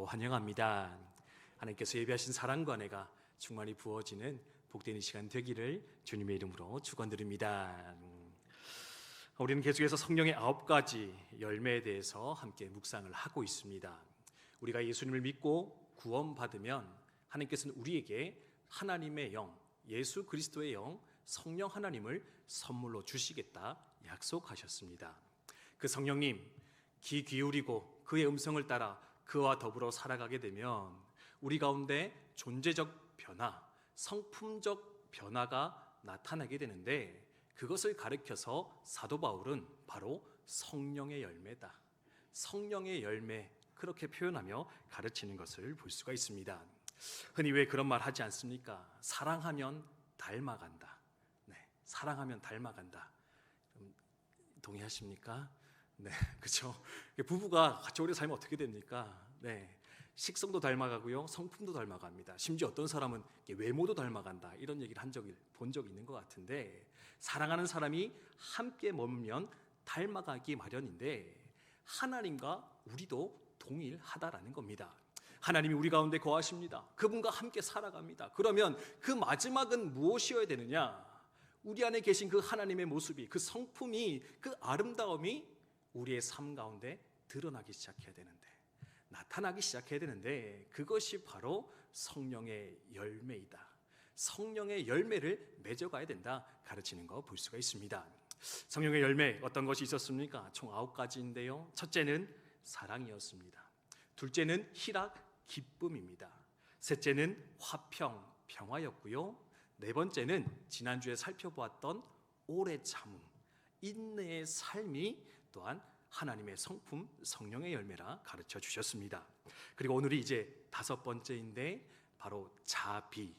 환영합니다. 하나님께서 예비하신 사랑과 은혜가 충만히 부어지는 복된 이 시간 되기를 주님의 이름으로 축원드립니다. 우리는 계속해서 성령의 9가지 열매에 대해서 함께 묵상을 하고 있습니다. 우리가 예수님을 믿고 구원받으면 하나님께서는 우리에게 하나님의 영, 예수 그리스도의 영, 성령 하나님을 선물로 주시겠다 약속하셨습니다. 그 성령님 귀 기울이고 그의 음성을 따라 그와 더불어 살아가게 되면 우리 가운데 존재적 변화, 성품적 변화가 나타나게 되는데, 그것을 가리켜서 사도 바울은 바로 성령의 열매다, 성령의 열매, 그렇게 표현하며 가르치는 것을 볼 수가 있습니다. 흔히 왜 그런 말 하지 않습니까? 사랑하면 닮아간다. 네, 사랑하면 닮아간다. 동의하십니까? 네, 그렇죠. 부부가 같이 오래 살면 어떻게 됩니까? 네, 식성도 닮아가고요, 성품도 닮아갑니다. 심지어 어떤 사람은 외모도 닮아간다, 이런 얘기를 본 적이 있는 것 같은데, 사랑하는 사람이 함께 머물면 닮아가기 마련인데 하나님과 우리도 동일하다라는 겁니다. 하나님이 우리 가운데 거하십니다. 그분과 함께 살아갑니다. 그러면 그 마지막은 무엇이어야 되느냐? 우리 안에 계신 그 하나님의 모습이, 그 성품이, 그 아름다움이 우리의 삶 가운데 드러나기 시작해야 되는데, 나타나기 시작해야 되는데, 그것이 바로 성령의 열매이다. 성령의 열매를 맺어가야 된다 가르치는 거 볼 수가 있습니다. 성령의 열매 어떤 것이 있었습니까? 총 9가지인데요. 첫째는 사랑이었습니다. 둘째는 희락, 기쁨입니다. 셋째는 화평, 평화였고요. 네 번째는 지난주에 살펴보았던 오래 참음, 인내의 삶이 또한 하나님의 성품, 성령의 열매라 가르쳐 주셨습니다. 그리고 오늘이 이제 5번째인데 바로 자비.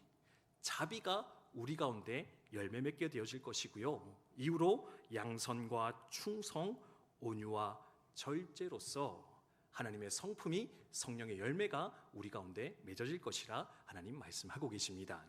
자비가 우리 가운데 열매 맺게 되어질 것이고요. 이후로 양선과 충성, 온유와 절제로서 하나님의 성품이, 성령의 열매가 우리 가운데 맺어질 것이라 하나님 말씀하고 계십니다.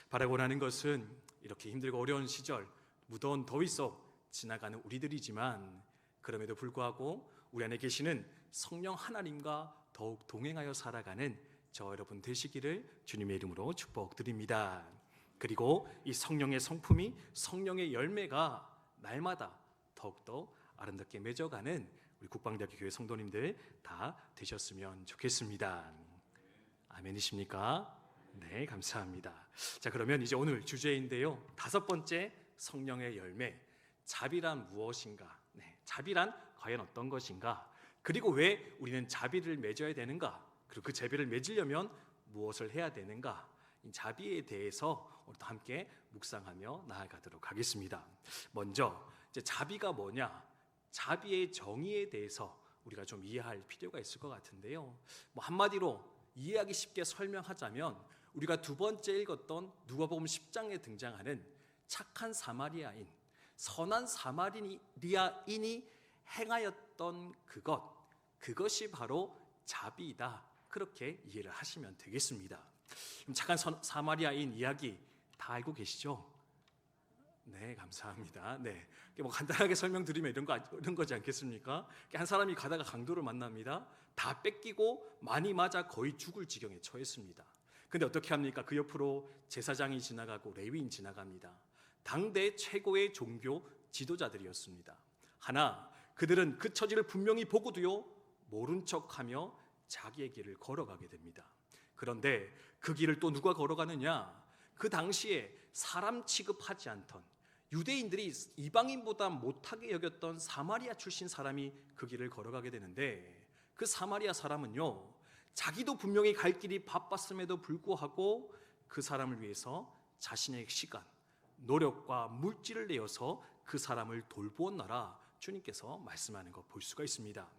바라고 하는 것은 이렇게 힘들고 어려운 시절, 무더운 더위 속 지나가는 우리들이지만, 그럼에도 불구하고 우리 안에 계시는 성령 하나님과 더욱 동행하여 살아가는 저 여러분 되시기를 주님의 이름으로 축복드립니다. 그리고 이 성령의 성품이, 성령의 열매가 날마다 더욱더 아름답게 맺어가는 우리 국방대학교 교회 성도님들 다 되셨으면 좋겠습니다. 아멘이십니까? 네, 감사합니다. 자, 그러면 이제 오늘 주제인데요, 5번째 성령의 열매, 자비란 무엇인가? 네, 자비란 과연 어떤 것인가? 그리고 왜 우리는 자비를 맺어야 되는가? 그리고 그 자비를 맺으려면 무엇을 해야 되는가? 이 자비에 대해서 오늘도 함께 묵상하며 나아가도록 하겠습니다. 먼저 이제 자비가 뭐냐? 자비의 정의에 대해서 우리가 좀 이해할 필요가 있을 것 같은데요. 한마디로 이해하기 쉽게 설명하자면, 우리가 2번째 읽었던 누가복음 10장에 등장하는 착한 사마리아인, 선한 사마리아인이 행하였던 그것이 바로 자비이다, 그렇게 이해를 하시면 되겠습니다. 착한 사마리아인 이야기 다 알고 계시죠? 네, 감사합니다. 네, 간단하게 설명드리면 이런 거지 않겠습니까? 한 사람이 가다가 강도를 만납니다. 다 뺏기고 많이 맞아 거의 죽을 지경에 처했습니다. 근데 어떻게 합니까? 그 옆으로 제사장이 지나가고 레위인 지나갑니다. 당대 최고의 종교 지도자들이었습니다. 하나, 그들은 그 처지를 분명히 보고도요, 모른 척하며 자기의 길을 걸어가게 됩니다. 그런데 그 길을 또 누가 걸어가느냐? 그 당시에 사람 취급하지 않던, 유대인들이 이방인보다 못하게 여겼던 사마리아 출신 사람이 그 길을 걸어가게 되는데, 그 사마리아 사람은요, 자기도 분명히 갈 길이 바빴음에도 불구하고 그 사람을 위해서 자신의 시간, 노력과 물질을 내어서 그 사람을 돌보았노라 주님께서 말씀하는 거 볼 수가 있습니다.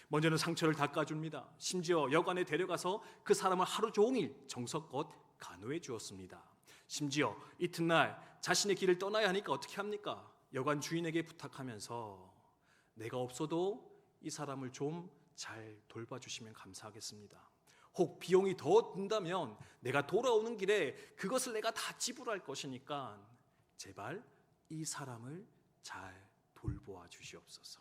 먼저는 상처를 닦아줍니다. 심지어 여관에 데려가서 그 사람을 하루 종일 정성껏 간호해 주었습니다. 심지어 이튿날 자신의 길을 떠나야 하니까 어떻게 합니까? 여관 주인에게 부탁하면서 내가 없어도 이 사람을 좀 잘 돌봐주시면 감사하겠습니다. 혹 비용이 더 든다면 내가 돌아오는 길에 그것을 내가 다 지불할 것이니까 제발 이 사람을 잘 돌보아 주시옵소서.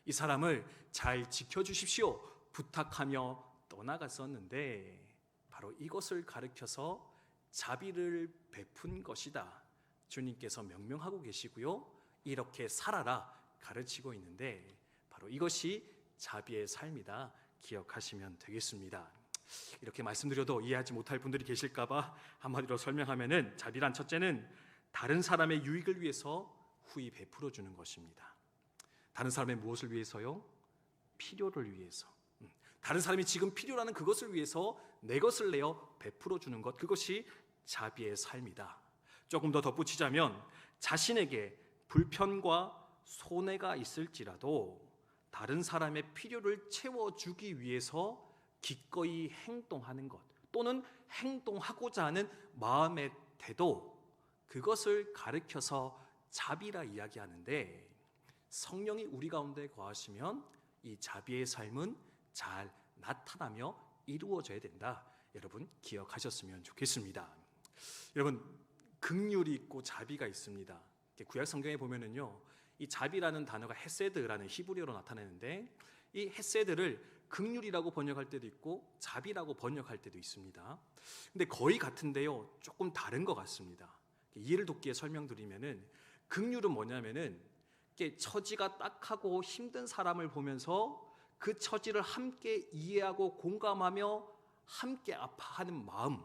이 사람을 잘 지켜주십시오 부탁하며 떠나갔었는데 바로 이것을 가르쳐서 자비를 베푼 것이다. 주님께서 명명하고 계시고요. 이렇게 살아라 가르치고 있는데 바로 이것이 자비의 삶이다. 기억하시면 되겠습니다. 이렇게 말씀드려도 이해하지 못할 분들이 계실까 봐 한마디로 설명하면은 자비란 첫째는 다른 사람의 유익을 위해서 후히 베풀어 주는 것입니다. 다른 사람의 무엇을 위해서요? 필요를 위해서. 다른 사람이 지금 필요로 하는 그것을 위해서 내 것을 내어 베풀어 주는 것, 그것이 자비의 삶이다. 조금 더 덧붙이자면 자신에게 불편과 손해가 있을지라도 다른 사람의 필요를 채워주기 위해서 기꺼이 행동하는 것, 또는 행동하고자 하는 마음의 태도, 그것을 가르쳐서 자비라 이야기하는데, 성령이 우리 가운데 거하시면 이 자비의 삶은 잘 나타나며 이루어져야 된다. 여러분 기억하셨으면 좋겠습니다. 여러분, 긍휼이 있고 자비가 있습니다. 구약 성경에 보면은요, 이 자비라는 단어가 헤세드라는 히브리어로 나타내는데, 이 헤세드를 긍휼이라고 번역할 때도 있고 자비라고 번역할 때도 있습니다. 근데 거의 같은데요, 조금 다른 것 같습니다. 이해를 돕기에 설명드리면은, 긍휼은 뭐냐면은 처지가 딱하고 힘든 사람을 보면서 그 처지를 함께 이해하고 공감하며 함께 아파하는 마음,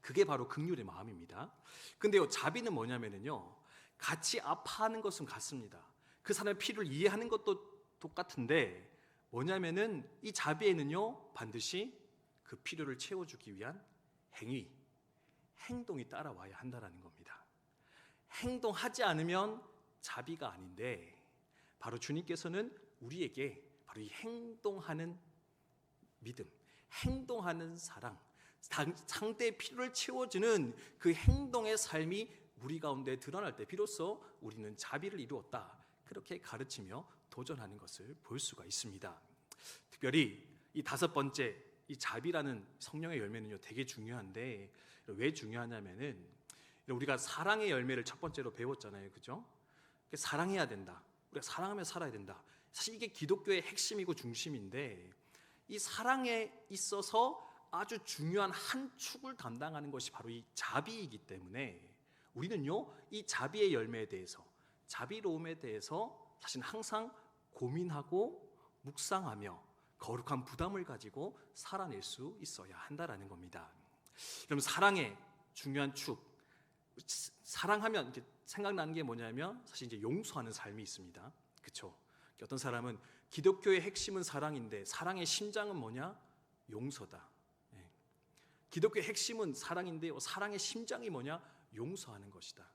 그게 바로 긍휼의 마음입니다. 근데요, 자비는 뭐냐면은요, 같이 아파하는 것은 같습니다. 그 사람의 필요를 이해하는 것도 똑같은데, 뭐냐면은 이 자비에는요, 반드시 그 필요를 채워주기 위한 행위, 행동이 따라와야 한다는 겁니다. 행동하지 않으면 자비가 아닌데, 바로 주님께서는 우리에게 바로 이 행동하는 믿음, 행동하는 사랑, 상대의 필요를 채워주는 그 행동의 삶이 우리 가운데 드러날 때 비로소 우리는 자비를 이루었다, 그렇게 가르치며 도전하는 것을 볼 수가 있습니다. 특별히 이 다섯 번째, 이 자비라는 성령의 열매는요, 되게 중요한데, 왜 중요하냐면은 우리가 사랑의 열매를 첫 번째로 배웠잖아요, 그죠? 사랑해야 된다, 우리가 사랑하며 살아야 된다. 사실 이게 기독교의 핵심이고 중심인데, 이 사랑에 있어서 아주 중요한 한 축을 담당하는 것이 바로 이 자비이기 때문에, 우리는요, 이 자비의 열매에 대해서, 자비로움에 대해서 사실 항상 고민하고 묵상하며 거룩한 부담을 가지고 살아낼 수 있어야 한다라는 겁니다. 그럼 사랑의 중요한 축, 사랑하면 이렇게 생각나는 게 뭐냐면 사실 이제 용서하는 삶이 있습니다. 그렇죠? 어떤 사람은 기독교의 핵심은 사랑인데 사랑의 심장은 뭐냐? 용서다. 기독교의 핵심은 사랑인데요, 사랑의 심장이 뭐냐? 용서하는 것이다.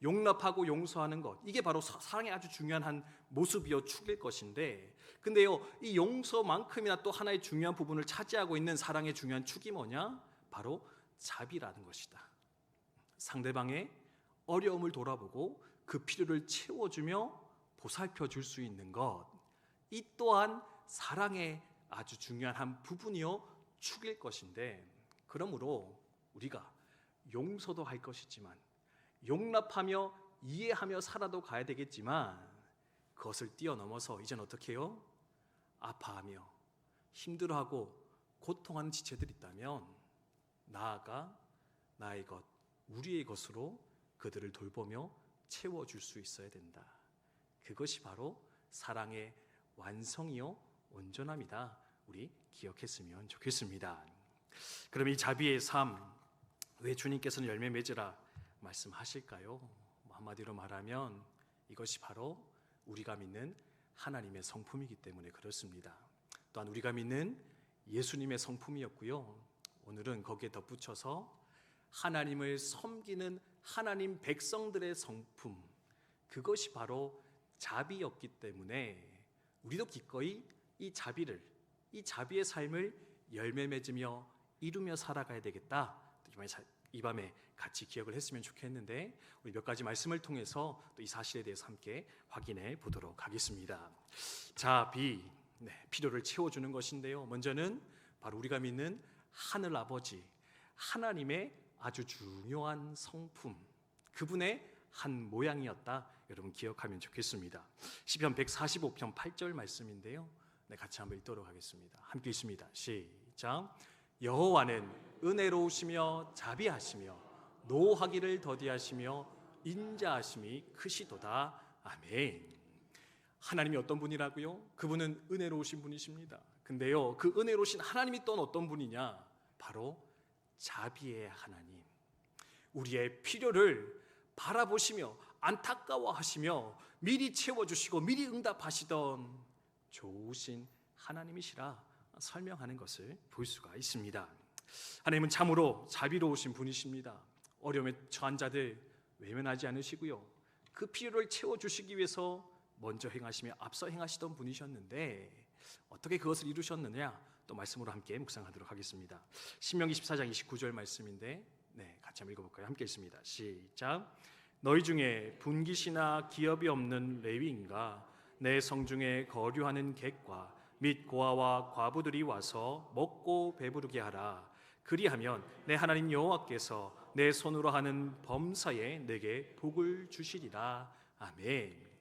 용납하고 용서하는 것, 이게 바로 사랑의 아주 중요한 한 모습이요, 축일 것인데, 근데요, 이 용서만큼이나 또 하나의 중요한 부분을 차지하고 있는 사랑의 중요한 축이 뭐냐? 바로 자비라는 것이다. 상대방의 어려움을 돌아보고 그 필요를 채워주며 보살펴 줄 수 있는 것, 이 또한 사랑의 아주 중요한 한 부분이요, 축일 것인데, 그러므로 우리가 용서도 할 것이지만 용납하며 이해하며 살아도 가야 되겠지만, 그것을 뛰어넘어서 이젠 어떻게 해요? 아파하며 힘들어하고 고통하는 지체들이 있다면 나아가 나의 것, 우리의 것으로 그들을 돌보며 채워줄 수 있어야 된다. 그것이 바로 사랑의 완성이요, 온전함이다. 우리 기억했으면 좋겠습니다. 그럼 이 자비의 삶, 왜 주님께서는 열매 맺으라 말씀하실까요? 한마디로 말하면 이것이 바로 우리가 믿는 하나님의 성품이기 때문에 그렇습니다. 또한 우리가 믿는 예수님의 성품이었고요, 오늘은 거기에 덧붙여서 하나님을 섬기는 하나님 백성들의 성품, 그것이 바로 자비였기 때문에 우리도 기꺼이 이 자비를, 이 자비의 삶을 열매 맺으며 이루며 살아가야 되겠다. 이 밤에 같이 기억을 했으면 좋겠는데, 우리 몇 가지 말씀을 통해서 또 이 사실에 대해서 함께 확인해 보도록 하겠습니다. 자비, 필요를 채워주는 것인데요, 먼저는 바로 우리가 믿는 하늘 아버지, 하나님의 아주 중요한 성품, 그분의 한 모양이었다. 여러분 기억하면 좋겠습니다. 시편 145편 8절 말씀인데요, 네, 같이 한번 읽도록 하겠습니다. 함께 읽습니다. 시작. 여호와는 은혜로우시며 자비하시며 노하기를 더디하시며 인자하심이 크시도다. 아멘. 하나님이 어떤 분이라고요? 그분은 은혜로우신 분이십니다. 근데요, 그 은혜로우신 하나님이 또 어떤 분이냐? 바로 자비의 하나님. 우리의 필요를 바라보시며 안타까워하시며 미리 채워주시고 미리 응답하시던 좋으신 하나님이시라 설명하는 것을 볼 수가 있습니다. 하나님은 참으로 자비로우신 분이십니다. 어려움에 처한 자들 외면하지 않으시고요, 그 필요를 채워주시기 위해서 먼저 행하시며 앞서 행하시던 분이셨는데 어떻게 그것을 이루셨느냐? 또 말씀으로 함께 묵상하도록 하겠습니다. 신명기 14장 29절 말씀인데 같이 한번 읽어볼까요? 함께 읽습니다. 시작. 너희 중에 분깃이나 기업이 없는 레위인가 내 성중에 거류하는 객과 및 고아와 과부들이 와서 먹고 배부르게 하라. 그리하면 내 하나님 여호와께서 내 손으로 하는 범사에 내게 복을 주시리라. 아멘.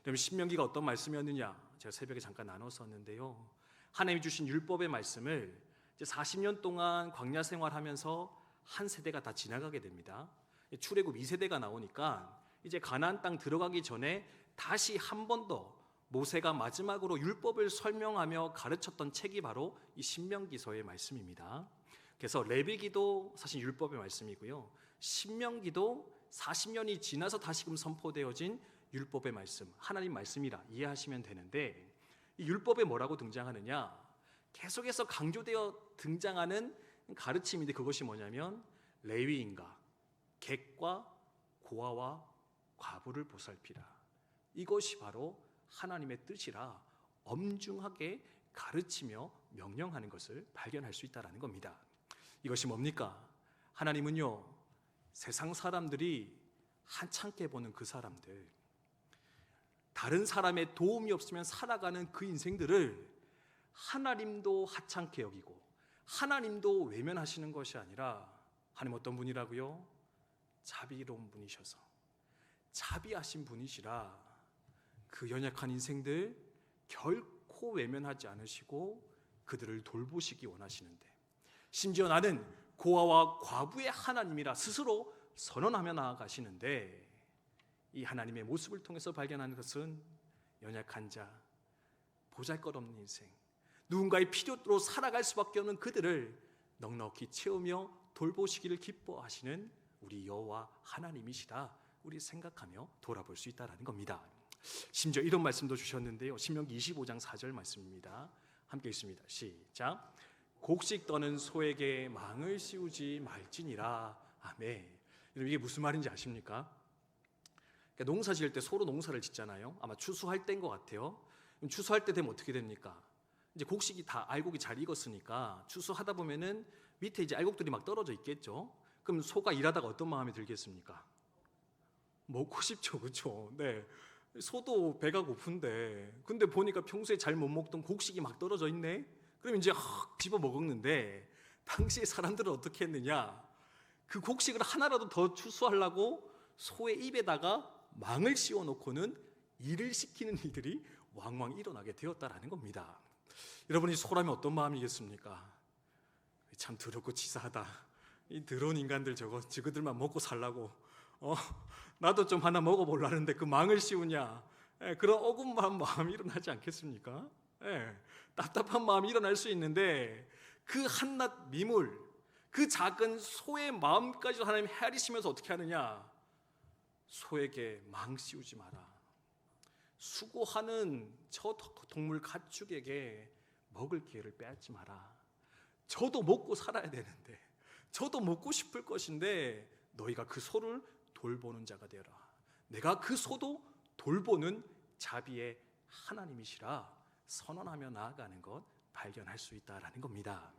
그럼 신명기가 어떤 말씀이었느냐? 제가 새벽에 잠깐 나눴었는데요, 하나님이 주신 율법의 말씀을 이제 40년 동안 광야 생활하면서 한 세대가 다 지나가게 됩니다. 출애굽 2세대가 나오니까 이제 가나안 땅 들어가기 전에 다시 한 번 더 모세가 마지막으로 율법을 설명하며 가르쳤던 책이 바로 이 신명기서의 말씀입니다. 그래서 레위기도 사실 율법의 말씀이고요, 신명기도 40년이 지나서 다시금 선포되어진 율법의 말씀, 하나님 말씀이라 이해하시면 되는데, 이 율법에 뭐라고 등장하느냐? 계속해서 강조되어 등장하는 가르침인데 그것이 뭐냐면 레위인과 객과 고아와 과부를 보살피라. 이것이 바로 하나님의 뜻이라 엄중하게 가르치며 명령하는 것을 발견할 수 있다는 겁니다. 이것이 뭡니까? 하나님은요, 세상 사람들이 한참게 보는 그 사람들, 다른 사람의 도움이 없으면 살아가는 그 인생들을 하나님도 하찮게 여기고 하나님도 외면하시는 것이 아니라, 하나님 어떤 분이라고요? 자비로운 분이셔서 자비하신 분이시라 그 연약한 인생들 결코 외면하지 않으시고 그들을 돌보시기 원하시는데, 심지어 나는 고아와 과부의 하나님이라 스스로 선언하며 나아가시는데, 이 하나님의 모습을 통해서 발견하는 것은 연약한 자, 보잘것없는 인생, 누군가의 필요로 살아갈 수밖에 없는 그들을 넉넉히 채우며 돌보시기를 기뻐하시는 우리 여호와 하나님이시라 우리 생각하며 돌아볼 수 있다는 겁니다. 심지어 이런 말씀도 주셨는데요, 신명기 25장 4절 말씀입니다. 함께 읽습니다. 시작. 곡식 떠는 소에게 망을 씌우지 말지니라. 아멘. 여러분, 이게 무슨 말인지 아십니까? 그러니까 농사 지을 때 소로 농사를 짓잖아요. 아마 추수할 때인 것 같아요. 그럼 추수할 때 되면 어떻게 됩니까? 이제 곡식이 다 알곡이 잘 익었으니까 추수하다 보면은 밑에 이제 알곡들이 막 떨어져 있겠죠. 그럼 소가 일하다가 어떤 마음이 들겠습니까? 먹고 싶죠, 그렇죠? 네. 소도 배가 고픈데, 근데 보니까 평소에 잘 못 먹던 곡식이 막 떨어져 있네. 그럼 이제 집어 먹었는데, 당시에 사람들은 어떻게 했느냐? 그 곡식을 하나라도 더 추수하려고 소의 입에다가 망을 씌워 놓고는 일을 시키는 일들이 왕왕 일어나게 되었다라는 겁니다. 여러분이 소라면 어떤 마음이겠습니까? 참 더럽고 치사하다. 이 더러운 인간들 저거들만 먹고 살라고 나도 좀 하나 먹어보려는데 그 망을 씌우냐, 그런 억울한 마음이 일어나지 않겠습니까? 답답한 마음이 일어날 수 있는데, 그 한낱 미물, 그 작은 소의 마음까지도 하나님 헤아리시면서 어떻게 하느냐? 소에게 망 씌우지 마라. 수고하는 저 동물 가축에게 먹을 기회를 빼앗지 마라. 저도 먹고 살아야 되는데, 저도 먹고 싶을 것인데 너희가 그 소를 돌보는 자가 되어라. 내가 그 소도 돌보는 자비의 하나님이시라 선언하며 나아가는 것 발견할 수 있다라는 겁니다.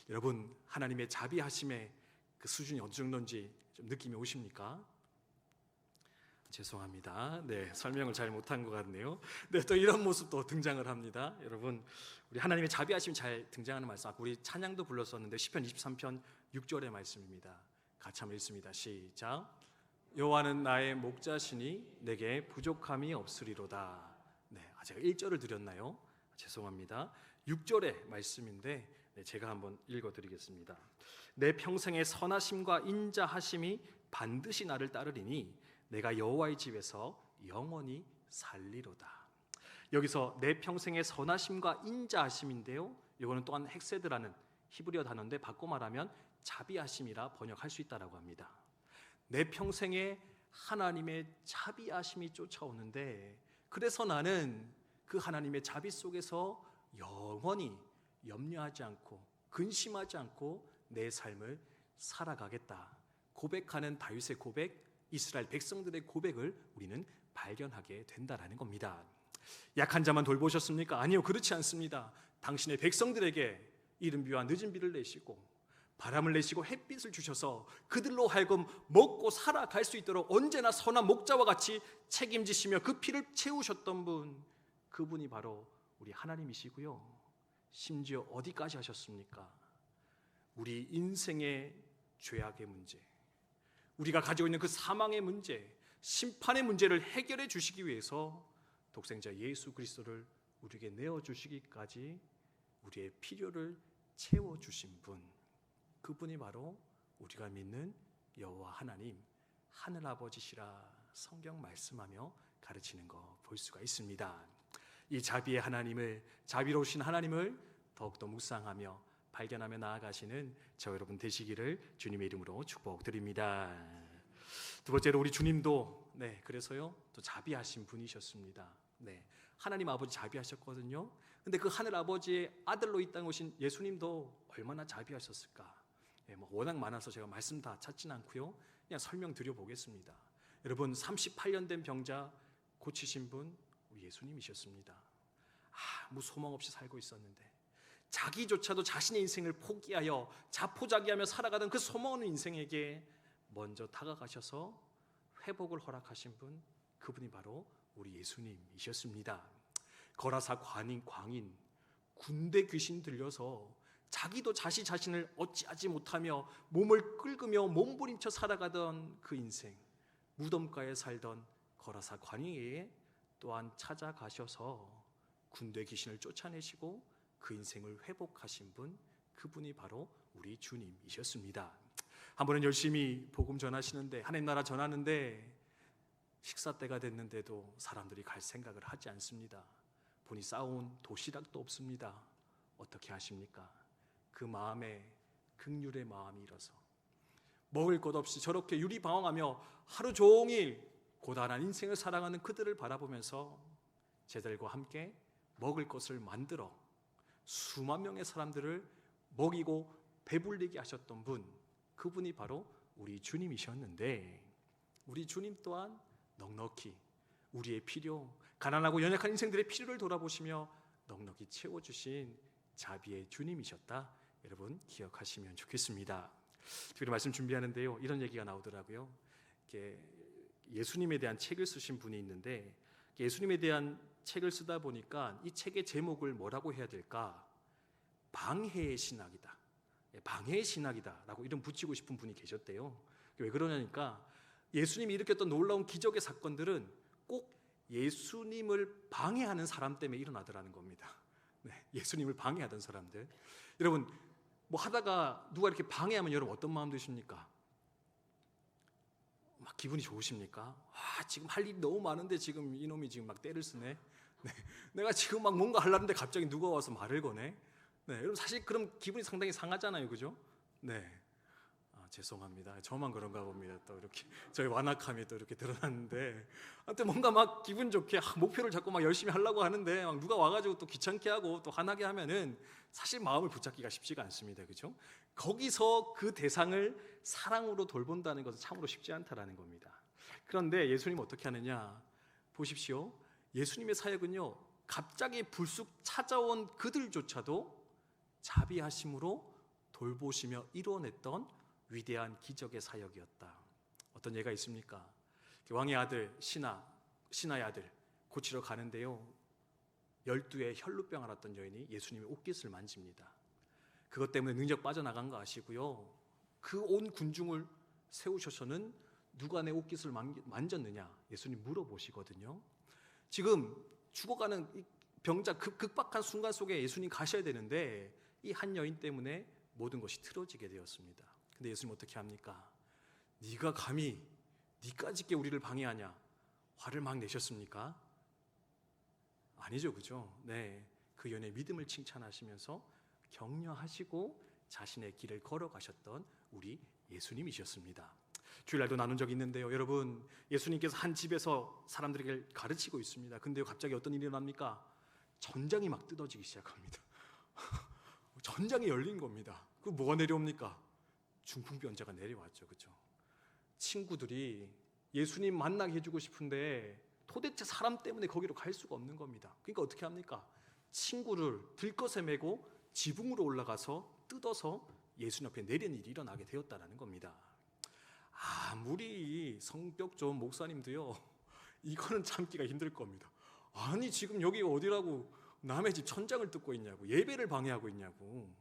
여러분, 하나님의 자비하심의 그 수준이 어느 정도인지 좀 느낌이 오십니까? 죄송합니다. 설명을 잘 못한 것 같네요. 또 이런 모습도 등장을 합니다. 여러분, 우리 하나님의 자비하심이 잘 등장하는 말씀, 우리 찬양도 불렀었는데 시편 23편 6절의 말씀입니다. 같이 한번 읽습니다. 시작. 여호와는 나의 목자시니 내게 부족함이 없으리로다. 제가 1절을 드렸나요? 죄송합니다. 6절의 말씀인데 제가 한번 읽어드리겠습니다. 내 평생의 선하심과 인자하심이 반드시 나를 따르리니 내가 여호와의 집에서 영원히 살리로다. 여기서 내 평생의 선하심과 인자하심인데요, 이거는 또한 헥세드라는 히브리어 단어인데 바꿔 말하면 자비하심이라 번역할 수 있다라고 합니다. 내 평생에 하나님의 자비하심이 쫓아오는데, 그래서 나는 그 하나님의 자비 속에서 영원히 염려하지 않고 근심하지 않고 내 삶을 살아가겠다 고백하는 다윗의 고백, 이스라엘 백성들의 고백을 우리는 발견하게 된다라는 겁니다. 약한 자만 돌보셨습니까? 아니요, 그렇지 않습니다. 당신의 백성들에게 이른 비와 늦은 비를 내시고 바람을 내시고 햇빛을 주셔서 그들로 하여금 먹고 살아갈 수 있도록 언제나 선한 목자와 같이 책임지시며 그 피를 채우셨던 분, 그분이 바로 우리 하나님이시고요. 심지어 어디까지 하셨습니까? 우리 인생의 죄악의 문제, 우리가 가지고 있는 그 사망의 문제, 심판의 문제를 해결해 주시기 위해서 독생자 예수 그리스도를 우리에게 내어주시기까지 우리의 필요를 채워주신 분, 그분이 바로 우리가 믿는 여호와 하나님, 하늘아버지시라 성경 말씀하며 가르치는 거 볼 수가 있습니다. 이 자비의 하나님을, 자비로우신 하나님을 더욱더 묵상하며 발견하며 나아가시는 저 여러분 되시기를 주님의 이름으로 축복드립니다. 두 번째로 우리 주님도 그래서요 또 자비하신 분이셨습니다. 하나님 아버지 자비하셨거든요. 근데 그 하늘 아버지의 아들로 이 땅에 오신 예수님도 얼마나 자비하셨을까? 워낙 많아서 제가 말씀 다 찾지는 않고요, 그냥 설명드려 보겠습니다. 여러분, 38년 된 병자 고치신 분 우리 예수님이셨습니다. 아무 소망 없이 살고 있었는데 자기조차도 자신의 인생을 포기하여 자포자기하며 살아가던 그 소망 없는 인생에게 먼저 다가가셔서 회복을 허락하신 분, 그분이 바로 우리 예수님이셨습니다. 거라사 광인 군대 귀신 들려서 자기도 자신을 어찌하지 못하며 몸을 긁으며 몸부림쳐 살아가던 그 인생, 무덤가에 살던 거라사 광인에게 또한 찾아가셔서 군대 귀신을 쫓아내시고 그 인생을 회복하신 분, 그분이 바로 우리 주님이셨습니다. 한 번은 열심히 복음 전하시는데, 하나님 나라 전하는데 식사 때가 됐는데도 사람들이 갈 생각을 하지 않습니다. 보니 싸온 도시락도 없습니다. 어떻게 하십니까? 그 마음에 긍휼의 마음이 일어서 먹을 것 없이 저렇게 유리방황하며 하루 종일 고단한 인생을 살아가는 그들을 바라보면서 제들과 함께 먹을 것을 만들어 수만 명의 사람들을 먹이고 배불리게 하셨던 분, 그분이 바로 우리 주님이셨는데, 우리 주님 또한 넉넉히 우리의 필요, 가난하고 연약한 인생들의 필요를 돌아보시며 넉넉히 채워주신 자비의 주님이셨다. 여러분 기억하시면 좋겠습니다. 특별히 말씀 준비하는데요, 이런 얘기가 나오더라고요. 예수님에 대한 책을 쓰신 분이 있는데, 예수님에 대한 책을 쓰다 보니까 이 책의 제목을 뭐라고 해야 될까? 방해의 신학이다, 방해의 신학이다 라고 이름 붙이고 싶은 분이 계셨대요. 왜 그러냐니까 예수님이 일으켰던 놀라운 기적의 사건들은 꼭 예수님을 방해하는 사람 때문에 일어나더라는 겁니다. 예수님을 방해하던 사람들. 여러분, 뭐 하다가 누가 이렇게 방해하면 여러분 어떤 마음 드십니까? 막 기분이 좋으십니까? 지금 할 일이 너무 많은데 지금 이놈이 지금 막 때를 쓰네. 내가 지금 막 뭔가 하려는데 갑자기 누가 와서 말을 거네. 여러분 사실 그럼 기분이 상당히 상하잖아요, 그죠? 죄송합니다. 저만 그런가 봅니다. 또 이렇게 저희 완악함이 또 이렇게 드러났는데, 아무튼 뭔가 막 기분 좋게 목표를 잡고 막 열심히 하려고 하는데 막 누가 와가지고 또 귀찮게 하고 또 화나게 하면은 사실 마음을 붙잡기가 쉽지가 않습니다, 그죠? 거기서 그 대상을 사랑으로 돌본다는 것은 참으로 쉽지 않다라는 겁니다. 그런데 예수님은 어떻게 하느냐? 보십시오. 예수님의 사역은요, 갑자기 불쑥 찾아온 그들조차도 자비하심으로 돌보시며 이루어냈던 위대한 기적의 사역이었다. 어떤 예가 있습니까? 왕의 아들 신하의 아들 고치러 가는데요, 12의 혈루병 앓았던 여인이 예수님의 옷깃을 만집니다. 그것 때문에 능력 빠져나간 거 아시고요, 그 온 군중을 세우셔서는 누가 내 옷깃을 만졌느냐 예수님 물어보시거든요. 지금 죽어가는 병자 극박한 순간 속에 예수님 가셔야 되는데 이 한 여인 때문에 모든 것이 틀어지게 되었습니다. 근데 예수님 어떻게 합니까? 네가 감히 네까짓게 우리를 방해하냐? 화를 막 내셨습니까? 아니죠, 그죠? 네, 그 여인의 믿음을 칭찬하시면서 격려하시고 자신의 길을 걸어가셨던 우리 예수님이셨습니다. 주일날도 나눈 적이 있는데요, 여러분, 예수님께서 한 집에서 사람들에게 가르치고 있습니다. 근데 갑자기 어떤 일이 일어납니까? 전장이 막 뜯어지기 시작합니다. 전장이 열린 겁니다. 그 뭐가 내려옵니까? 중풍병자가 내려왔죠, 그죠? 친구들이 예수님 만나게 해주고 싶은데 도대체 사람 때문에 거기로 갈 수가 없는 겁니다. 그러니까 어떻게 합니까? 친구를 들것에 메고 지붕으로 올라가서 뜯어서 예수님 앞에 내리는 일이 일어나게 되었다는 겁니다. 아무리 성격 좋은 목사님도요, 이거는 참기가 힘들 겁니다. 아니 지금 여기가 어디라고 남의 집 천장을 뜯고 있냐고, 예배를 방해하고 있냐고,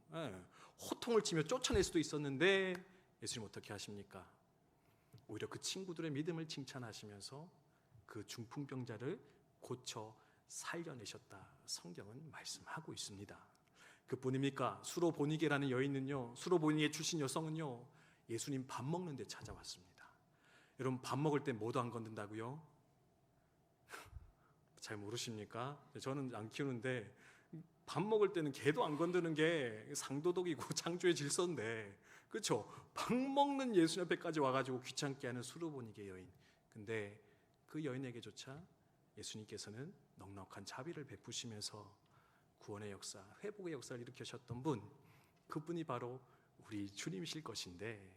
호통을 치며 쫓아낼 수도 있었는데 예수님 어떻게 하십니까? 오히려 그 친구들의 믿음을 칭찬하시면서 그 중풍병자를 고쳐 살려내셨다, 성경은 말씀하고 있습니다. 그뿐입니까? 수로보니게라는 여인은요, 수로보니게 출신 여성은요, 예수님 밥 먹는 데 찾아왔습니다. 여러분, 밥 먹을 때 뭐도 안 건든다고요? 잘 모르십니까? 저는 안 키우는데 밥 먹을 때는 개도 안 건드는 게 상도덕이고 창조의 질서인데, 그렇죠? 밥 먹는 예수님 앞에까지 와가지고 귀찮게 하는 수로보니게 여인. 근데 그 여인에게조차 예수님께서는 넉넉한 자비를 베푸시면서 구원의 역사, 회복의 역사를 일으키셨던 분, 그분이 바로 우리 주님이실 것인데,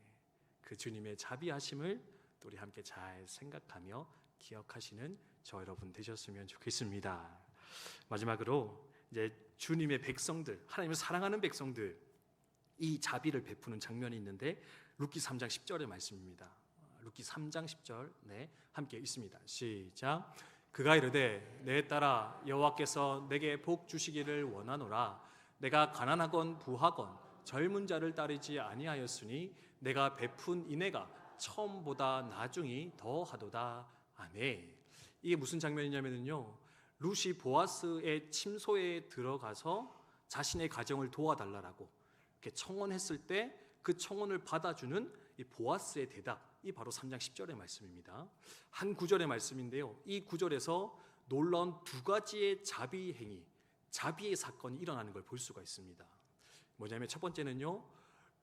그 주님의 자비하심을 또 우리 함께 잘 생각하며 기억하시는 저 여러분 되셨으면 좋겠습니다. 마지막으로 이제 주님의 백성들, 하나님을 사랑하는 백성들, 이 자비를 베푸는 장면이 있는데 룻기 3장 10절의 말씀입니다. 룻기 3장 10절, 네, 함께 읽습니다. 시작. 그가 이르되 내 딸아, 여호와께서 내게 복 주시기를 원하노라. 내가 가난하건 부하건 젊은 자를 따르지 아니하였으니 내가 베푼 인애가 처음보다 나중이 더하도다. 아멘. 이게 무슨 장면이냐면요, 룻이 보아스의 침소에 들어가서 자신의 가정을 도와달라고 이렇게 청원했을 때 그 청원을 받아주는 이 보아스의 대답, 이 바로 3장 10절의 말씀입니다. 한 구절의 말씀인데요, 이 구절에서 놀라운 두 가지의 자비 행위, 자비의 사건이 일어나는 걸 볼 수가 있습니다. 뭐냐면 첫 번째는요,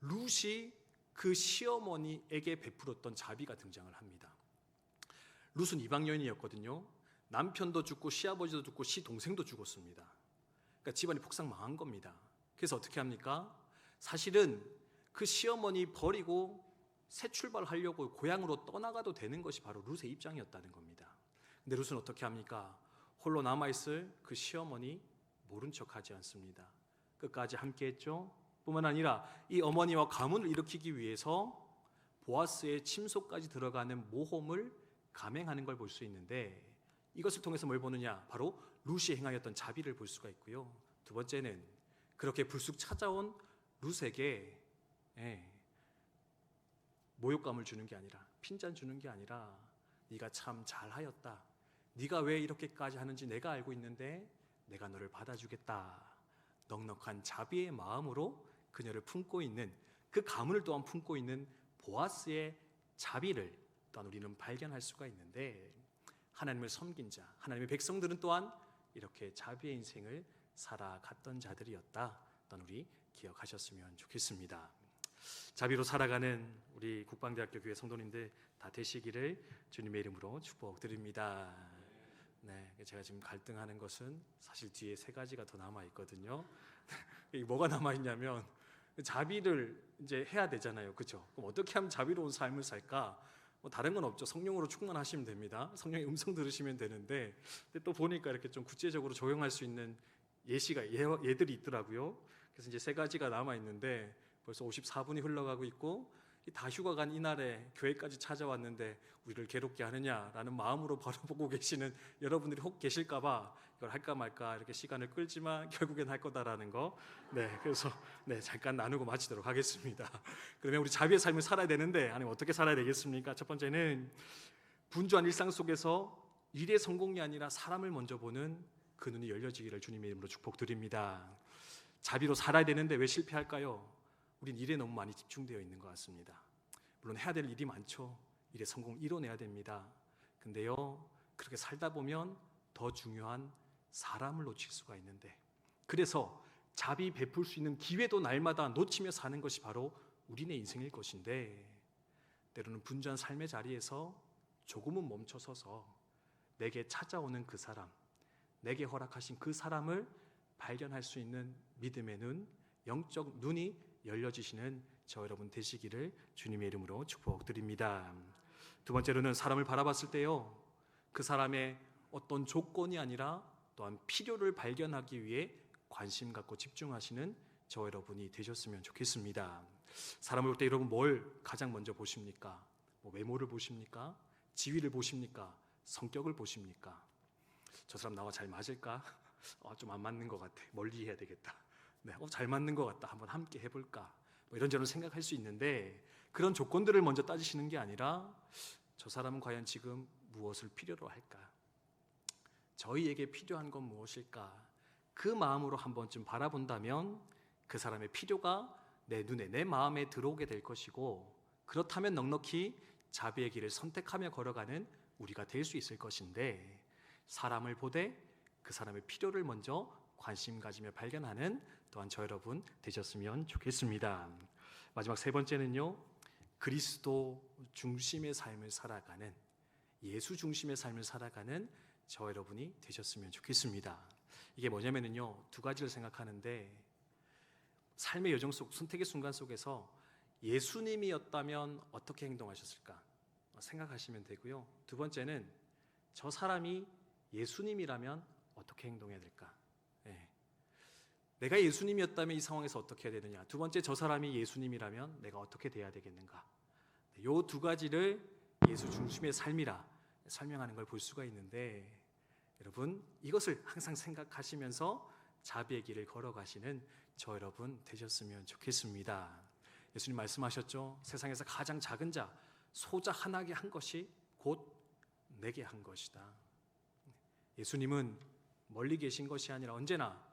룻이 그 시어머니에게 베풀었던 자비가 등장을 합니다. 룻은 이방 여인이었거든요. 남편도 죽고 시아버지도 죽고 시동생도 죽었습니다. 그러니까 집안이 폭삭 망한 겁니다. 그래서 어떻게 합니까? 사실은 그 시어머니 버리고 새 출발하려고 고향으로 떠나가도 되는 것이 바로 룻의 입장이었다는 겁니다. 근데 룻은 어떻게 합니까? 홀로 남아있을 그 시어머니 모른 척하지 않습니다. 끝까지 함께했죠. 뿐만 아니라 이 어머니와 가문을 일으키기 위해서 보아스의 침소까지 들어가는 모험을 감행하는 걸 볼 수 있는데, 이것을 통해서 뭘 보느냐? 바로 룻이 행하였던 자비를 볼 수가 있고요. 두 번째는 그렇게 불쑥 찾아온 룻에게 모욕감을 주는 게 아니라, 핀잔 주는 게 아니라, 네가 참 잘하였다, 네가 왜 이렇게까지 하는지 내가 알고 있는데 내가 너를 받아주겠다, 넉넉한 자비의 마음으로 그녀를 품고 있는, 그 가문을 또한 품고 있는 보아스의 자비를 또한 우리는 발견할 수가 있는데, 하나님을 섬긴 자, 하나님의 백성들은 또한 이렇게 자비의 인생을 살아갔던 자들이었다, 또한 우리 기억하셨으면 좋겠습니다. 자비로 살아가는 우리 국방대학교 교회 성도님들 다 되시기를 주님의 이름으로 축복드립니다. 네, 제가 지금 갈등하는 것은 사실 뒤에 세 가지가 더 남아 있거든요. 뭐가 남아 있냐면, 자비를 이제 해야 되잖아요, 그렇죠? 그럼 어떻게 하면 자비로운 삶을 살까? 뭐 다른 건 없죠. 성령으로 충만하시면 됩니다. 성령의 음성 들으시면 되는데, 근데 또 보니까 이렇게 좀 구체적으로 적용할 수 있는 예들이 있더라고요. 그래서 이제 세 가지가 남아 있는데 벌써 54분이 흘러가고 있고, 다 휴가 간 이날에 교회까지 찾아왔는데 우리를 괴롭게 하느냐라는 마음으로 바로 보고 계시는 여러분들이 혹 계실까봐 이걸 할까 말까 이렇게 시간을 끌지만 결국엔 할 거다라는 거, 그래서 잠깐 나누고 마치도록 하겠습니다. 그러면 우리 자비의 삶을 살아야 되는데, 아니 어떻게 살아야 되겠습니까? 첫 번째는 분주한 일상 속에서 일의 성공이 아니라 사람을 먼저 보는 그 눈이 열려지기를 주님의 이름으로 축복드립니다. 자비로 살아야 되는데 왜 실패할까요? 우린 일에 너무 많이 집중되어 있는 것 같습니다. 물론 해야 될 일이 많죠. 일의 성공 이뤄내야 됩니다. 근데요, 그렇게 살다 보면 더 중요한 사람을 놓칠 수가 있는데, 그래서 자비 베풀 수 있는 기회도 날마다 놓치며 사는 것이 바로 우리네 인생일 것인데, 때로는 분주한 삶의 자리에서 조금은 멈춰서서 내게 찾아오는 그 사람, 내게 허락하신 그 사람을 발견할 수 있는 믿음의 눈, 영적 눈이 열려지시는 저 여러분 되시기를 주님의 이름으로 축복드립니다. 두 번째로는 사람을 바라봤을 때요, 그 사람의 어떤 조건이 아니라 또한 필요를 발견하기 위해 관심 갖고 집중하시는 저 여러분이 되셨으면 좋겠습니다. 사람을 볼 때 여러분 뭘 가장 먼저 보십니까? 외모를 보십니까? 지위를 보십니까? 성격을 보십니까? 저 사람 나와 잘 맞을까? 좀 안 맞는 것 같아. 멀리 해야 되겠다. 네, 잘 맞는 것 같다. 한번 함께 해볼까? 이런저런 생각할 수 있는데, 그런 조건들을 먼저 따지시는 게 아니라 저 사람은 과연 지금 무엇을 필요로 할까? 저희에게 필요한 건 무엇일까? 그 마음으로 한 번쯤 바라본다면 그 사람의 필요가 내 눈에, 내 마음에 들어오게 될 것이고, 그렇다면 넉넉히 자비의 길을 선택하며 걸어가는 우리가 될 수 있을 것인데, 사람을 보되 그 사람의 필요를 먼저 관심 가지며 발견하는 또한 저 여러분 되셨으면 좋겠습니다. 마지막 세 번째는요, 그리스도 중심의 삶을 살아가는, 예수 중심의 삶을 살아가는 저 여러분이 되셨으면 좋겠습니다. 이게 뭐냐면요, 두 가지를 생각하는데, 삶의 여정 속, 선택의 순간 속에서 예수님이었다면 어떻게 행동하셨을까 생각하시면 되고요. 두 번째는 저 사람이 예수님이라면 어떻게 행동해야 될까? 내가 예수님이었다면 이 상황에서 어떻게 해야 되느냐? 두 번째, 저 사람이 예수님이라면 내가 어떻게 돼야 되겠는가? 이 두 가지를 예수 중심의 삶이라 설명하는 걸 볼 수가 있는데, 여러분 이것을 항상 생각하시면서 자비의 길을 걸어가시는 저 여러분 되셨으면 좋겠습니다. 예수님 말씀하셨죠. 세상에서 가장 작은 자, 소자 하나게 한 것이 곧 내게 한 것이다. 예수님은 멀리 계신 것이 아니라 언제나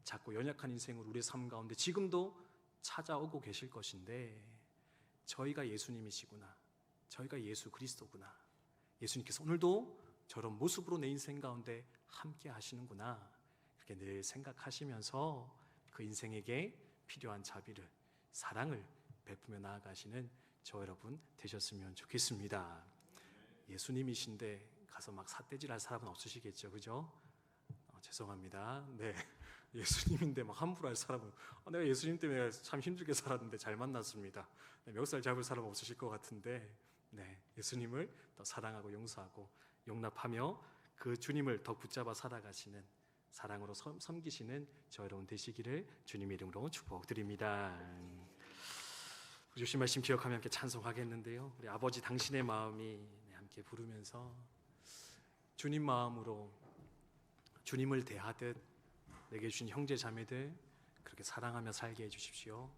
작고 연약한 인생을 우리의 삶 가운데 지금도 찾아오고 계실 것인데, 저희가 예수님이시구나, 저희가 예수 그리스도구나, 예수님께서 오늘도 저런 모습으로 내 인생 가운데 함께 하시는구나, 그렇게 늘 생각하시면서 그 인생에게 필요한 자비를, 사랑을 베푸며 나아가시는 저 여러분 되셨으면 좋겠습니다. 예수님이신데 가서 막 삿대질할 사람은 없으시겠죠, 그죠? 죄송합니다. 네, 예수님인데 막 함부로 할 사람은, 내가 예수님 때문에 참 힘들게 살았는데 잘 만났습니다. 네, 멱살 잡을 사람 없으실 것 같은데, 네, 예수님을 더 사랑하고 용서하고 용납하며 그 주님을 더 붙잡아 살아가시는, 사랑으로 섬기시는 저 여러분 되시기를 주님의 이름으로 축복드립니다. 주신 말씀 기억하며 함께 찬송하겠는데요, 우리 아버지 당신의 마음이 함께 부르면서 주님 마음으로 주님을 대하듯 내게 주신 형제 자매들 그렇게 사랑하며 살게 해주십시오.